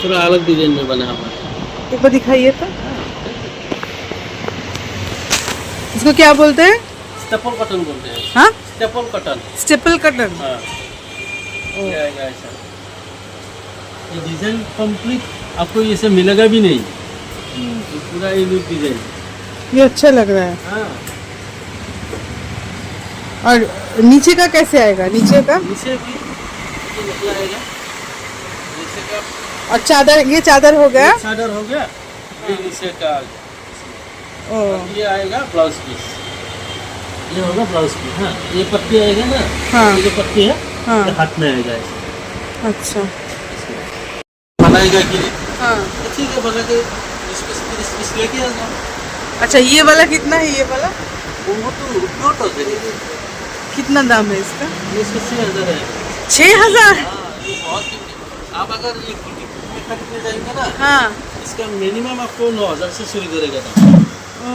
थोड़ा अलग डिजाइन में बना हुआ है। एक बार दिखाइए तो। इसको क्या बोलते हैं? स्टेपल कॉटन बोलते हैं। हाँ, स्टेपल कॉटन। स्टेपल कटन। हाँ, ये आएगा ऐसा। ये डिजाइन कंप्लीट आपको ये सब मिलेगा भी नहीं, ये पूरा यूनिक डिजाइन। ये अच्छा लग रहा है। हाँ, और नीचे का कैसे आएगा? नीचे का नीचे भी ये निकला आएगा, नीचे का और चादर, ये चादर हो गया। चादर हो गया, ये नीचे का ओ, ये आएगा ब्लाउज पीस, ये होगा ब्लाउज पीस। हाँ, ये पट्टी आएगा ना। हाँ। ये जो पट्टी है हाँ। ये हाथ में आएगा ऐसे। अच्छा। बनाएगा कि हाँ, ठीक है, बना के इसको लेके आ जाओ। अच्छा, ये वाला कितना है? ये वाला वो तो प्योर तो है, कितना दाम है इसका? ये इसका 6,000 है। 6,000? हाँ, ये बहुत कीमती। आप अगर ये बुटीक में खरीदने जाएंगे ना, हाँ। इसका मिनिमम आपको 9,000 से शुरू करेगा दाम। ओ,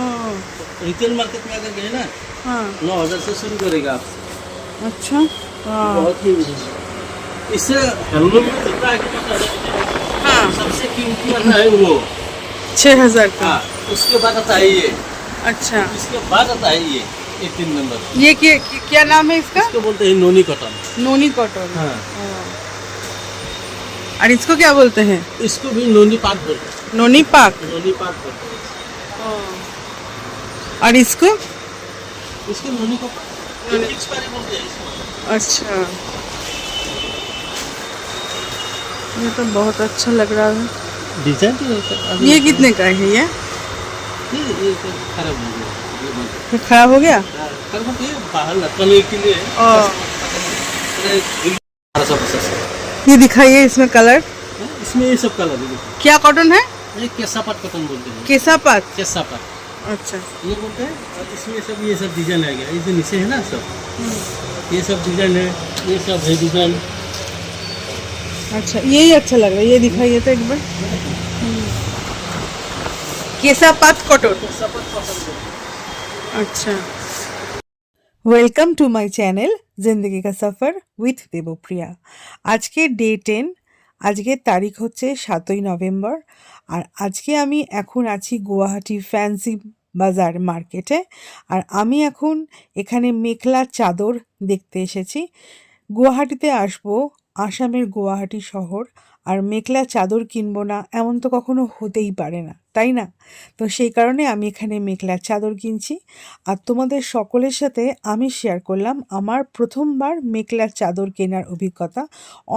रिटेल मार्केट में अगर गए ना, हाँ। 9,000 से शुरू करेगा आपसे। अच्छा। हाँ। बहुत ही इससे हैंडलूम में जितना है कि हाँ, सबसे कीमती वाला है वो 6,000 का। हाँ, उसके बाद आता है ये, अच्छा, इसके बाद आता है ये 3 नंबर। ये क्या नाम है इसका? इसको बोलते हैं नोनी कॉटन। नोनी कॉटन। हाँ, और इसको क्या बोलते हैं? इसको भी नोनी पाक बोलते हैं। नोनी पाक। नोनी पाक बोलते हैं। और इसको? इसको नोनी कॉटन एक्सपायरी बोलते हैं इसको। अच्छा, ये तो बहुत अच्छा लग रहा है। डिजाइन तो है। ये कितने का है? ये ये तो खराब हो गया, ये खराब हो गया। खराब हो गया, बाहर लटकने के लिए। ये दिखाइए इसमें कलर। इसमें ये सब कलर है, देखो। क्या कॉटन है? ये केसापात कॉटन बोलते हैं। केसापात। केसापात अच्छा। ये बोलते हैं। और इसमें ये सब डिजाइन आ गया, ये जो नीचे है ना सब, ये सब डिजाइन है, ये सब है डिजाइन। अच्छा, यही अच्छा लग रहा है। ये दिखाइए तो एक बार। केसापात कॉटन। केसापात कॉटन। अच्छा। ওয়েলকাম টু মাই চ্যানেল জিন্দগি কা সফর উইথ দেবপ্রিয়া। আজকে ডে 10, আজকের তারিখ হচ্ছে 7ই নভেম্বর। আর আজকে আমি এখন আছি গুয়াহাটি ফ্যান্সি বাজার মার্কেটে। আর আমি এখন এখানে মেখলা চাদর দেখতে এসেছি। গুয়াহাটিতে আসবো, আসামের গুয়াহাটি শহর, আর মেখলা চাদর কিনবো না এমন তো কখনো হতেই পারে না, তাই না? তো সেই কারণে আমি এখানে মেখলা চাদর কিনছি। আর তোমাদের সকলের সাথে আমি শেয়ার করলাম আমার প্রথমবার মেখলা চাদর কেনার অভিজ্ঞতা।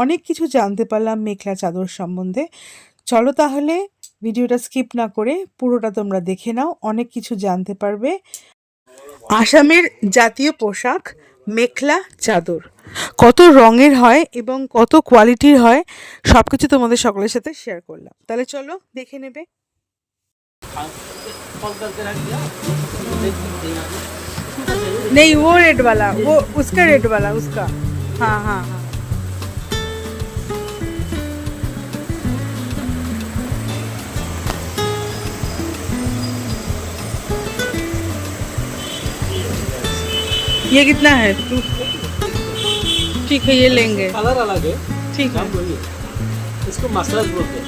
অনেক কিছু জানতে পারলাম মেখলা চাদর সম্বন্ধে। চলো তাহলে ভিডিওটা স্কিপ না করে পুরোটা তোমরা দেখে নাও, অনেক কিছু জানতে পারবে। আসামের জাতীয় পোশাক মেখলা চাদর কত রঙের হয় এবং কত কোয়ালিটির হয় সব কিছু তোমাদের সকলের সাথে শেয়ার করলাম। তাহলে চলো দেখে নেবে। नहीं, वो रेड वाला, वो उसका रेड वाला, उसका। हाँ हाँ हाँ। ये कितना है? ठीक है, ये लेंगे। कलर अलग है, ठीक है। इसको मसराज बोलते हैं।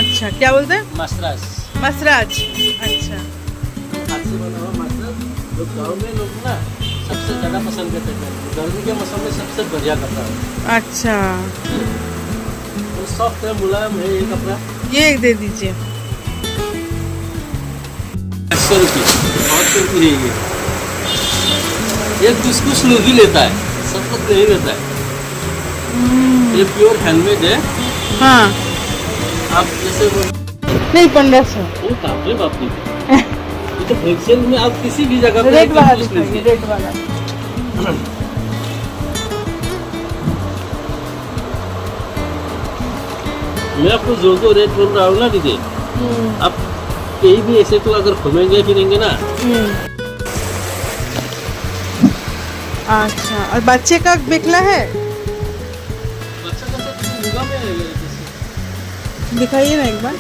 अच्छा, क्या बोलते हैं? मसराज। मसराज। अच्छा। हाथ से बना हुआ मसराज जो गाँव में लोग ना सबसे ज़्यादा पसंद करते हैं, गर्मी के मौसम में सबसे बढ़िया कपड़ा है। अच्छा, वो सॉफ्ट है, मुलायम है ये कपड़ा। ये एक दे दीजिए। 100 रुपये, बहुत कीमती है ये। ये कुछ लोग ही लेता है, सब लोग नहीं लेता है। ये प्योर हैंडमेड है। हाँ, आप जैसे वो नहीं 1500। बाप रे बाप रे, ये तो होलसेल में आप किसी भी जगह पे रेड वाला कुछ दिखाइए, लीजिए। रेड वाला। मैं आपको जो रेट बोल रहा हूँ ना दीदी, आप कहीं भी ऐसे तो अगर घूमेंगे फिरेंगे ना। अच्छा, और बच्चे का मेखला है? बच्चा का तो लुगा में है जैसे। दिखाइए ना एक बार।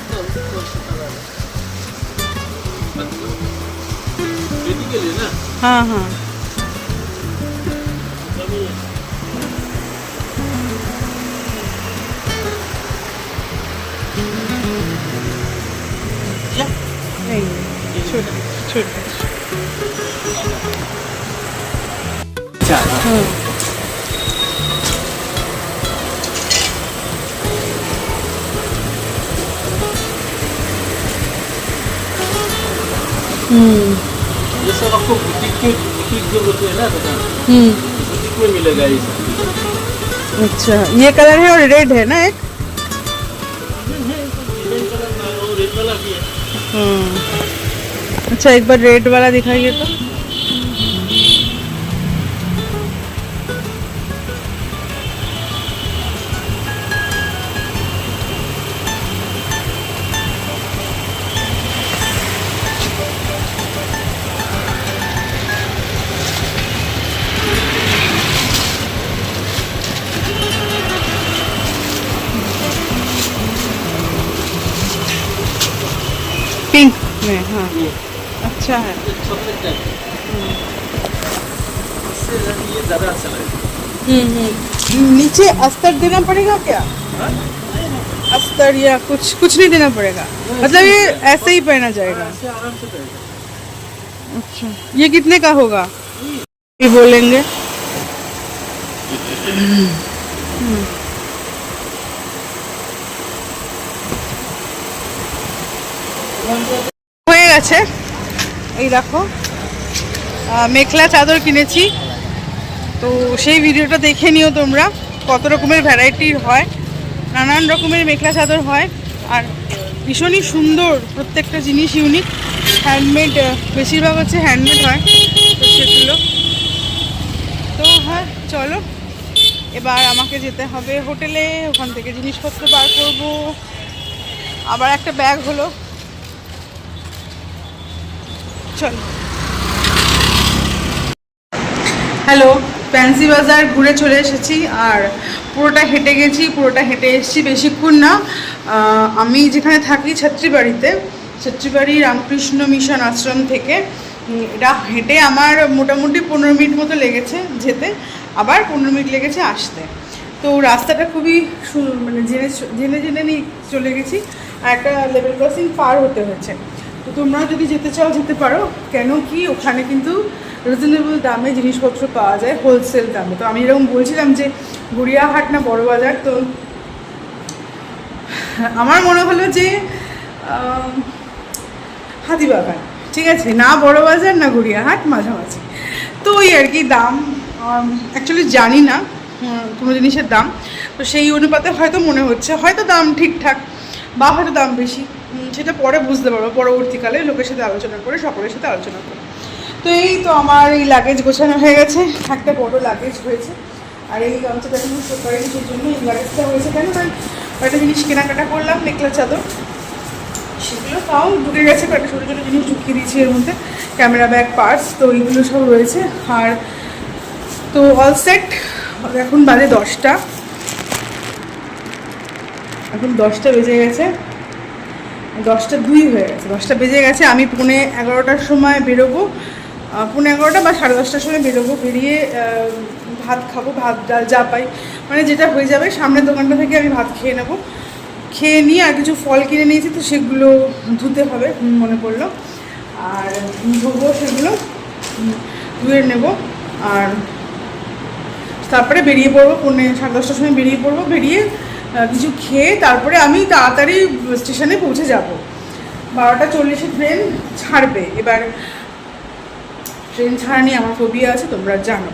बेटी के लिए ना। हाँ हाँ। छोटे छोटे अच्छा हाँ। ये सब आपको बुटीक जो होते हैं ना दुकान, बुटीक में मिलेगा ये सब। अच्छा, ये कलर है और रेड है ना एक। ग्रीन कलर और रेड वाला भी है। अच्छा, एक बार रेड वाला दिखाइए तो। पिंक में, हाँ अच्छा है। चॉकलेट टाइप इससे ये ज़्यादा अच्छा लगेगा। नीचे अस्तर देना पड़ेगा क्या? हाँ? अस्तर या कुछ नहीं देना पड़ेगा, मतलब ये ऐसे ही पहना जाएगा? ऐसे आराम से पहनेगा। अच्छा, ये कितने का होगा ये बोलेंगे? হয়ে গেছে। এই দেখো মেখলা চাদর কিনেছি, তো সেই ভিডিওটা দেখে নিও তোমরা। কত রকমের ভ্যারাইটির হয়, নানান রকমের মেখলা চাদর হয়, আর ভীষণই সুন্দর, প্রত্যেকটা জিনিস ইউনিক, হ্যান্ডমেড, বেশিরভাগ হচ্ছে হ্যান্ডমেড হয় তো সেগুলো। তো হ্যাঁ চলো, এবার আমাকে যেতে হবে হোটেলে, ওখান থেকে জিনিসপত্র বার করবো। আবার একটা ব্যাগ হলো, চলো। হ্যালো, ফ্যান্সি বাজার ঘুরে চলে এসেছি, আর পুরোটা হেঁটে গেছি, পুরোটা হেঁটে এসেছি, বেশিক্ষণ না। আমি যেখানে থাকি ছাত্রীবাড়িতে, ছাত্রীবাড়ি রামকৃষ্ণ মিশন আশ্রম থেকে এটা হেঁটে আমার মোটামুটি 15 মিনিট মতো লেগেছে যেতে, আবার 15 মিনিট লেগেছে আসতে। তো রাস্তাটা খুবই মানে জেনে নিয়ে চলে গেছি, আর একটা লেভেল ক্রসিং পার হতে হয়েছে। তো তোমরা যদি যেতে চাও যেতে পারো, কেন কি ওখানে কিন্তু রিজনেবল দামে জিনিসপত্র পাওয়া যায়, হোলসেল দামে। তো আমি এরকম বলছিলাম যে গড়িয়াহাট না বড় বাজার, তো আমার মনে হলো যে হাতিবাগান, ঠিক আছে, না বড় বাজার না গড়িয়াহাট, মাঝামাঝি। তো ওই আর কি দাম অ্যাকচুয়ালি জানি না কোনো জিনিসের দাম, তো সেই অনুপাতে হয়তো মনে হচ্ছে হয়তো দাম ঠিকঠাক বা হয়তো দাম বেশি, সেটা পরে বুঝতে পারবো পরবর্তীকালে লোকের সাথে আলোচনা করে, সকলের সাথে আলোচনা করে। তো এই তো আমার এই লাগেজ গোছানো হয়ে গেছে, একটা বড় লাগেজ হয়েছে, আর এই গামছাটা এখন সরকারি কিছুর জন্য এই লাগেজটা হয়েছে। কেন একটা জিনিস কেনাকাটা করলাম, মেখলা চাদর, সেগুলো তাও ঢুকে গেছে, কয়েকটা ছোটো ছোটো জিনিস ঢুকিয়ে দিয়েছি এর মধ্যে, ক্যামেরা ব্যাগ, পার্স, তো এইগুলো সব রয়েছে। আর তো অল সেট। এখন বাজে 10টা, এখন 10টা বেজে গেছে, 10টা 2 হয়ে গেছে, 10টা বেজে গেছে। আমি 11:15টার সময় বেরোবো, 11:15 বা 10:30টার সময় বেরোবো, বেরিয়ে ভাত খাবো, ভাত ডাল যা পাই, মানে যেটা হয়ে যাবে। সামনের দোকানটা থেকে আমি ভাত খেয়ে নেবো, খেয়ে নিয়ে আর কিছু ফল কিনে নিয়েছি, তো সেগুলো ধুতে হবে মনে পড়লো, আর ধোবো, সেগুলো ধুয়ে নেব। আর তারপরে বেরিয়ে পড়বো, 10:30টার সময় বেরিয়ে পড়বো, বেরিয়ে কিছু খেয়ে তারপরে আমি তাড়াতাড়ি স্টেশনে পৌঁছে যাব। 12:40 ট্রেন ছাড়বে। এবার ট্রেন ছাড়া নিয়ে আমার ফোবিয়া আছে, তোমরা জানো।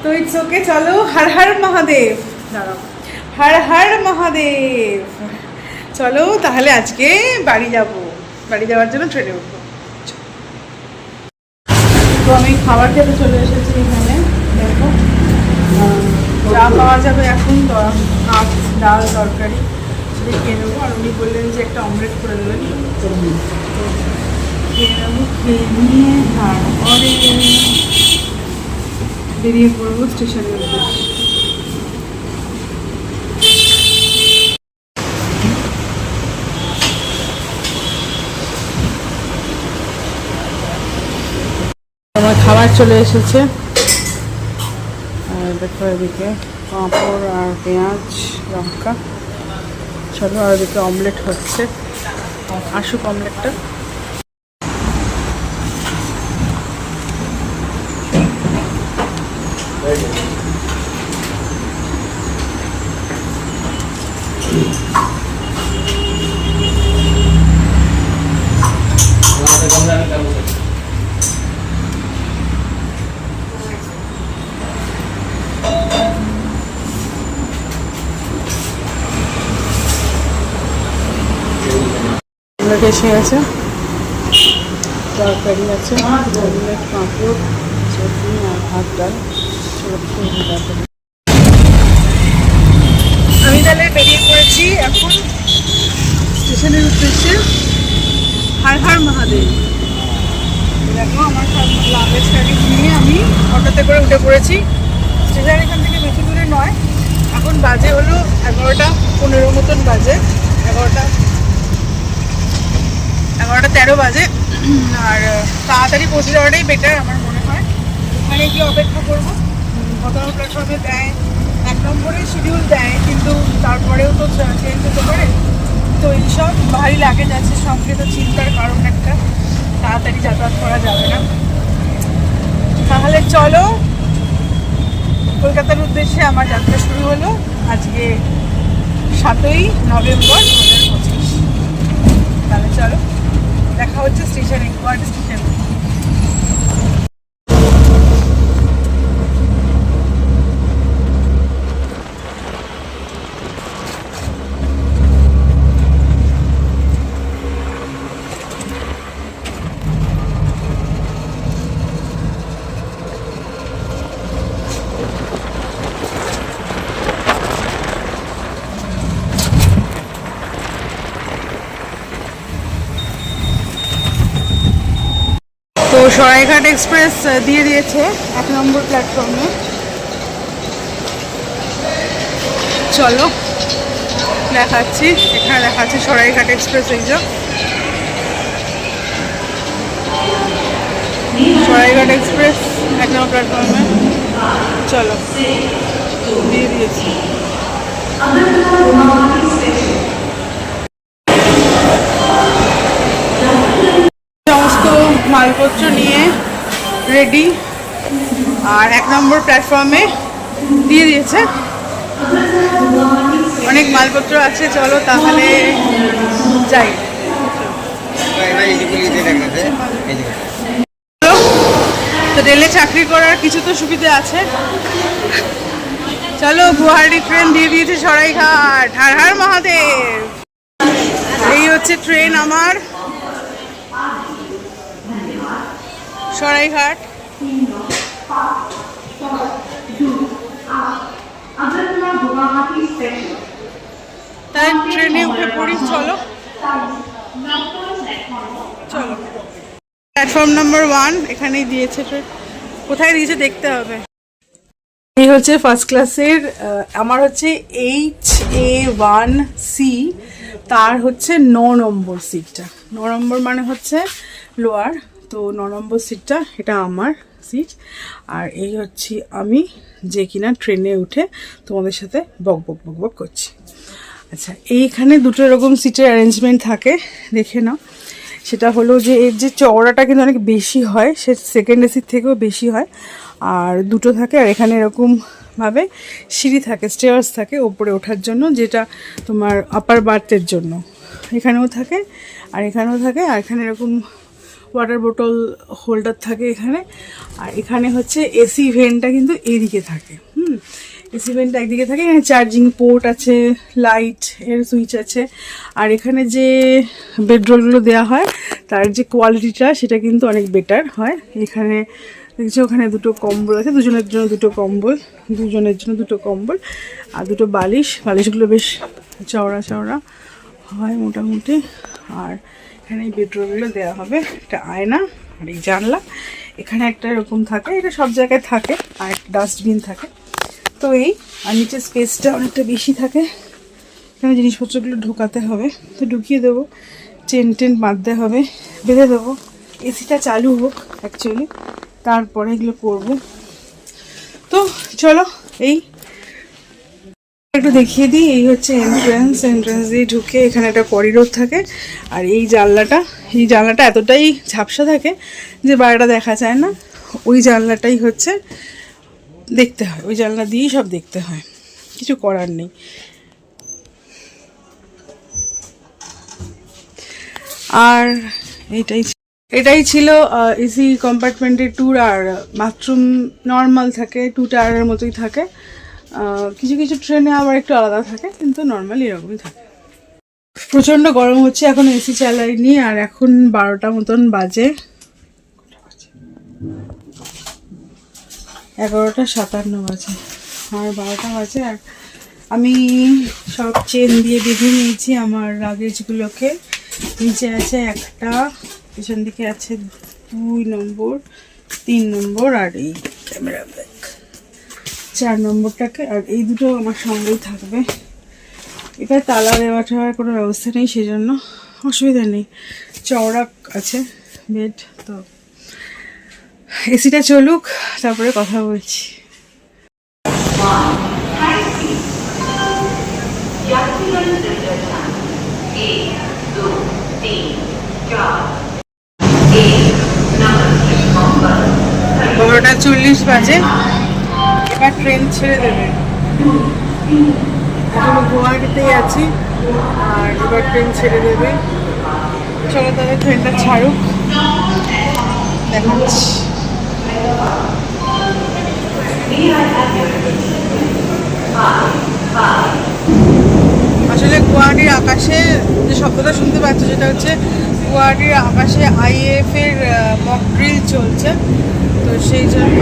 তো ইটস ওকে, চলো, হর হর মহাদেব, দাঁড়াও, হর হর মহাদেব। চলো তাহলে আজকে বাড়ি যাব, বাড়ি যাওয়ার জন্য ট্রেনে উঠবো। তো আমি খাবার খেতে চলে এসেছি এখানে, দেখো যা পাওয়া যাবে এখন, ভাত ডাল তরকারি সেটা খেয়ে নেবো। আর উনি বললেন যে একটা অমলেট করে দেবেন, তো খেয়ে নেবো, খেয়ে নিয়ে তারপরে বেরিয়ে পড়বো স্টেশনের উদ্দেশ্যে। আমার খাবার চলে এসেছে, আর দেখো এদিকে পাঁপড় আর পেঁয়াজ লঙ্কা। চলো, আর এদিকে অমলেট হচ্ছে, আসুক অমলেটটা। এসে গেছে, তরকারি আছে, পাঁপড়, চাটনি আর ভাত ডাল। আমি তাহলে বেরিয়ে পড়েছি এখন স্টেশনের উদ্দেশ্যে। হর হর মহাদেব। দেখো আমার লাগেজ টাগেজ নিয়ে আমি অটোতে করে উঠে পড়েছি। স্টেশন এখান থেকে বেশি দূরে নয়। এখন বাজে হলো 11:15 মতন বাজে, 11:13 বাজে। আর তাড়াতাড়ি পৌঁছে যাওয়াটাই বেটার আমার মনে হয়। ওখানে গিয়ে অপেক্ষা করবো। কতটা প্ল্যাটফর্মে দেয়, 1 নম্বরে শিডিউল দেয়, কিন্তু তারপরেও তো চেঞ্জ হতে পারে। তো এইসব ভারী লাগেজ আছে সঙ্গে, তো চিন্তার কারণ একটা, তাড়াতাড়ি যাতায়াত করা যাবে না। তাহলে চলো, কলকাতার উদ্দেশ্যে আমার যাত্রা শুরু হলো আজকে 7ই নভেম্বর 2025। তাহলে চলো, দেখা হচ্ছে স্টেশনে, গুয়াহাটি স্টেশনে। তো সরাইঘাট এক্সপ্রেস দিয়ে দিয়েছে 1 নম্বর প্ল্যাটফর্মে। চলো দেখাচ্ছি, এখানে দেখাচ্ছি সরাইঘাট এক্সপ্রেস। এই যে সরাইঘাট এক্সপ্রেস 1 নম্বর প্ল্যাটফর্মে। চলো, দিয়ে দিয়েছি। সমস্ত মালপত্র নিয়ে রেডি, আর 1 নম্বর প্ল্যাটফর্মে দিয়ে দিয়েছে। অনেক মালপত্র আছে, চলো তাহলে যাই। তো রেলে চাকরি করার কিছু তো সুবিধা আছে। চলো, গুয়াহাটি ট্রেন দিয়ে দিয়েছে সরাইঘাট। হর হর মহাদেব। এই হচ্ছে ট্রেন আমার, সরাইঘাট। তাই ট্রেনে উঠে পড়ি। চলো চলো, প্ল্যাটফর্ম নাম্বার 1 এখানেই দিয়েছে ট্রেন। কোথায় দিয়েছে দেখতে হবে। এই হচ্ছে ফার্স্ট ক্লাসের, আমার হচ্ছে HA1C, তার হচ্ছে 9 নম্বর সিটটা। 9 নম্বর মানে হচ্ছে লোয়ার, তো 9 নম্বর সিটটা এটা আমার সিট। আর এই হচ্ছে আমি, যে কিনা ট্রেনে উঠে তোমাদের সাথে বক বক বক বক করছি। আচ্ছা, এইখানে দুটো এরকম সিটের অ্যারেঞ্জমেন্ট থাকে, দেখে নাও। সেটা হলো যে এর যে চওড়াটা কিন্তু অনেক বেশি হয়, সে সেকেন্ড এসির থেকেও বেশি হয়। আর দুটো থাকে, আর এখানে এরকমভাবে সিঁড়ি থাকে, স্টেয়ার্স থাকে ওপরে ওঠার জন্য, যেটা তোমার আপার বার্থের জন্য। এখানেও থাকে আর এখানেও থাকে। আর এখানে এরকম ওয়াটার বোতল হোল্ডার থাকে এখানে। আর এখানে হচ্ছে এসি ভেন্টটা কিন্তু এইদিকে থাকে। এসি ভেন্টটা একদিকে থাকে। এখানে চার্জিং পোর্ট আছে, লাইট এর সুইচ আছে। আর এখানে যে বেডরোলগুলো দেওয়া হয় তার যে কোয়ালিটিটা সেটা কিন্তু অনেক বেটার হয়। এখানে দেখছি ওখানে দুটো কম্বল আছে, দুজনের জন্য দুটো কম্বল, দুজনের জন্য দুটো কম্বল আর দুটো বালিশগুলো বেশ চওড়া চওড়া হয় মোটামুটি। আর এখানে এই বেডরোলগুলো দেওয়া হবে। একটা আয়না আর এই জানলা, এখানে একটা এরকম থাকে, এটা সব জায়গায় থাকে। আর একটা ডাস্টবিন থাকে। তো এই আর নিচে স্পেসটা অনেকটা বেশি থাকে, এখানে জিনিসপত্রগুলো ঢোকাতে হবে। তো ঢুকিয়ে দেবো, চেন টেন বাঁধতে হবে, বেঁধে দেবো। এসিটা চালু হোক অ্যাকচুয়ালি, তারপরে এগুলো করবো। তো চলো, এই একটু দেখিয়ে দিই। এই হচ্ছে এন্ট্রান্স দিয়ে ঢুকে এখানে একটা করিডোর থাকে। আর এই জানলাটা এতটাই ঝাপসা থাকে যে বাইরেটা দেখা যায় না। ওই জানলাটাই হচ্ছে দেখতে হয়, ওই জানলা দিয়েই সব দেখতে হয়, কিছু করার নেই। আর এটাই ছিল এসি কম্পার্টমেন্টের ট্যুর। আর বাথরুম নর্মাল থাকে, 2 টায়ারের মতোই থাকে। কিছু কিছু ট্রেনে আবার একটু আলাদা থাকে, কিন্তু নর্মালি এরকমই থাকে। প্রচণ্ড গরম হচ্ছে, এখন এসি চালাইনি। আর এখন 12টা মতন বাজে, 11:57 বাজে, আর 12টা বাজে। আর আমি সব চেন দিয়ে বেঁধে নিয়েছি আমার লাগেজগুলোকে। নিচে আছে একটা, পিছন দিকে আছে 2 নম্বর, 3 নম্বর, আর এই ক্যামেরা ব্যাগ 4 নম্বরটাকে। আর এই দুটো আমার সঙ্গেই থাকবে। এটা তালা দেওয়া ঠাওয়ার কোনো ব্যবস্থা নেই, সেজন্য অসুবিধা নেই। চওড়া আছে বেড। তো এসিটা চলুক, তারপরে কথা বলছি। বারোটা 40 বাজে, এবার ট্রেন ছেড়ে দেবে। এখনো গুয়াহাটিতেই আছি, আর এবার ট্রেন ছেড়ে দেবে। চলো তাহলে ট্রেনটা ছাড়ুক, দেখাচ্ছি। আসলে গুয়াহাটির আকাশে যে শব্দটা শুনতে পাচ্ছ, সেটা হচ্ছে গুয়াহাটির আকাশে IAF এর মক ড্রিল চলছে। তো সেই জন্য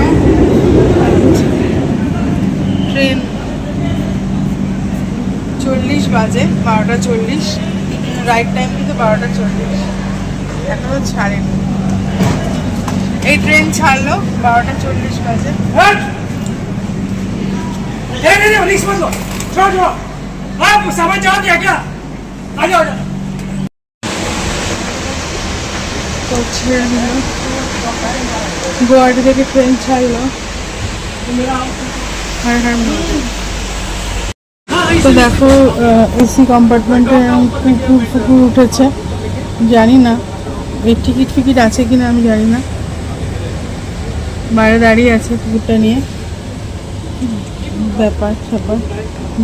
ট্রেন 40 বাজে, 12টা 40, রাইট টাইম কিন্তু 12টা 40, এখনো ছাড়েনি। এই ট্রেন ছাড়লো 12টা 40 বাজে। গুয়াহাটি থেকে ট্রেন ছাড়লো। তো দেখো এসি কম্পার্টমেন্টে কুকুর উঠেছে। জানি না এর টিকিট আছে কিনা, আমি জানি না। বাইরে দাঁড়িয়ে আছে কুকুরটা নিয়ে, ব্যাপার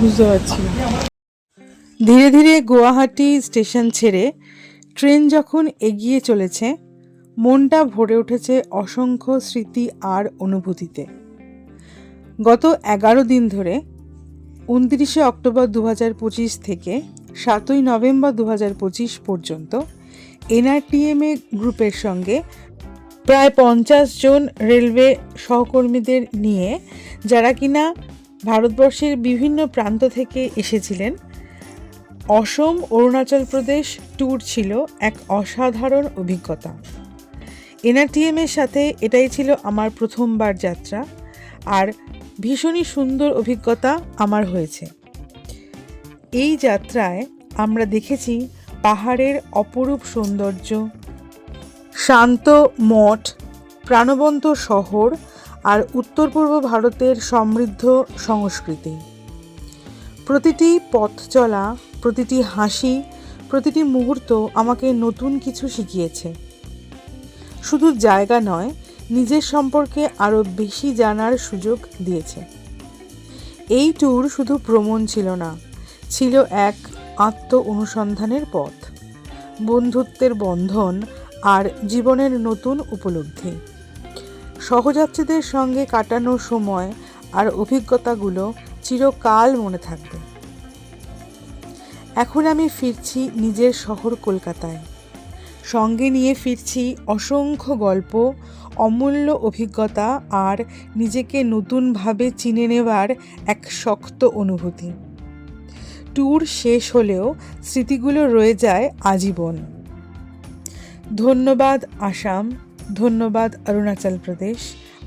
বুঝতে পারছি না। ধীরে ধীরে গুয়াহাটি স্টেশন ছেড়ে ট্রেন যখন এগিয়ে চলেছে, মনটা ভরে উঠেছে অসংখ্য স্মৃতি আর অনুভূতিতে। গত 11 দিন ধরে 29শে অক্টোবর 2025 থেকে 7ই নভেম্বর 2025 পর্যন্ত NRTMA গ্রুপের সঙ্গে প্রায় 50 জন রেলওয়ে সহকর্মীদের নিয়ে, যারা কিনা ভারতবর্ষের বিভিন্ন প্রান্ত থেকে এসেছিলেন, অসম অরুণাচল প্রদেশ ট্যুর ছিল এক অসাধারণ অভিজ্ঞতা। NRTMAর সাথে এটাই ছিল আমার প্রথমবার যাত্রা, আর ভীষণই সুন্দর অভিজ্ঞতা আমার হয়েছে। এই যাত্রায় আমরা দেখেছি পাহাড়ের অপরূপ সৌন্দর্য, শান্ত মঠ, প্রাণবন্ত শহর, আর উত্তর পূর্ব ভারতের সমৃদ্ধ সংস্কৃতি। প্রতিটি পথ চলা, প্রতিটি হাসি, প্রতিটি মুহূর্ত আমাকে নতুন কিছু শিখিয়েছে। শুধু জায়গা নয়, নিজের সম্পর্কে আরও বেশি জানার সুযোগ দিয়েছে। এই ট্যুর শুধু ভ্রমণ ছিল না, ছিল এক আত্ম অনুসন্ধানের পথ, বন্ধুত্বের বন্ধন আর জীবনের নতুন উপলব্ধি। সহযাত্রীদের সঙ্গে কাটানো সময় আর অভিজ্ঞতাগুলো চিরকাল মনে থাকবে। এখন আমি ফিরছি নিজের শহর কলকাতায়। সঙ্গে নিয়ে ফিরছি অসংখ্য গল্প, অমূল্য অভিজ্ঞতা আর নিজেকে নতুনভাবে চিনে নেওয়ার এক শক্ত অনুভূতি। ট্যুর শেষ হলেও স্মৃতিগুলো রয়ে যায় আজীবন। ধন্যবাদ আসাম, ধন্যবাদ অরুণাচল প্রদেশ,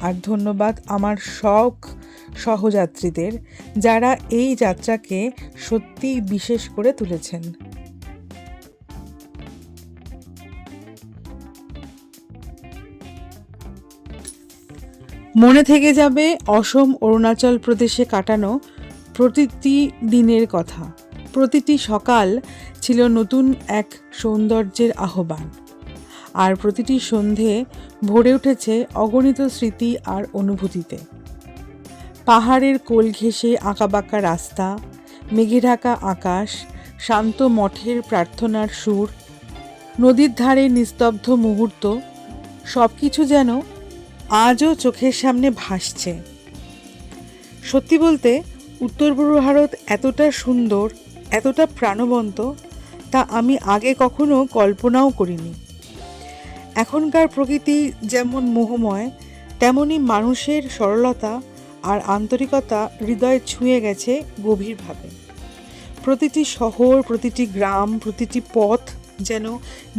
আর ধন্যবাদ আমার সহযাত্রীদের, যারা এই যাত্রাকে সত্যিই বিশেষ করে তুলেছেন। মনে থেকে যাবে অসম অরুণাচল প্রদেশে কাটানো প্রতিটি দিনের কথা। প্রতিটি সকাল ছিল নতুন এক সৌন্দর্যের আহ্বান, আর প্রতিটি সন্ধে ভরে উঠেছে অগণিত স্মৃতি আর অনুভূতিতে। পাহাড়ের কোল ঘেঁষে আঁকাবাঁকা রাস্তা, মেঘে ঢাকা আকাশ, শান্ত মঠের প্রার্থনার সুর, নদীর ধারে নিস্তব্ধ মুহূর্ত, সব কিছু যেন আজও চোখের সামনে ভাসছে। সত্যি বলতে উত্তর পূর্ব ভারত এতটা সুন্দর, এতটা প্রাণবন্ত, তা আমি আগে কখনো কল্পনাও করিনি। এখনকার প্রকৃতি যেমন মোহময়, তেমনি মানুষের সরলতা আর আন্তরিকতা হৃদয় ছুঁয়ে গেছে গভীরভাবে। প্রতিটি শহর, প্রতিটি গ্রাম, প্রতিটি পথ যেন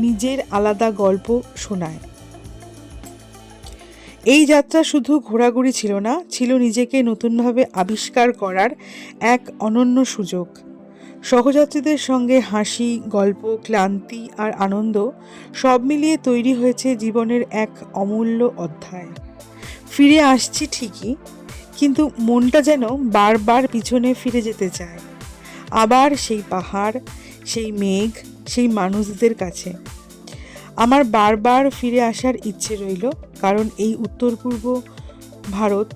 নিজের আলাদা গল্প শোনায়। এই যাত্রা শুধু ঘোরাঘুরি ছিল না, ছিল নিজেকে নতুনভাবে আবিষ্কার করার এক অনন্য সুযোগ। সহযাত্রীদের সঙ্গে হাসি, গল্প, ক্লান্তি আর আনন্দ সব মিলিয়ে তৈরি হয়েছে জীবনের এক অমূল্য অধ্যায়। ফিরে আসছি ঠিকই, কিন্তু মনটা যেন বারবার পিছনে ফিরে যেতে চায়, আবার সেই পাহাড়, সেই মেঘ, সেই মানুষদের কাছে। আমার বারবার ফিরে আসার ইচ্ছে রইল, কারণ এই উত্তর পূর্ব ভারত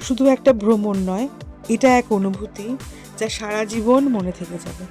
শুধু একটা ভ্রমণ নয়, এটা এক অনুভূতি যা সারা জীবন মনে থেকে যাবে।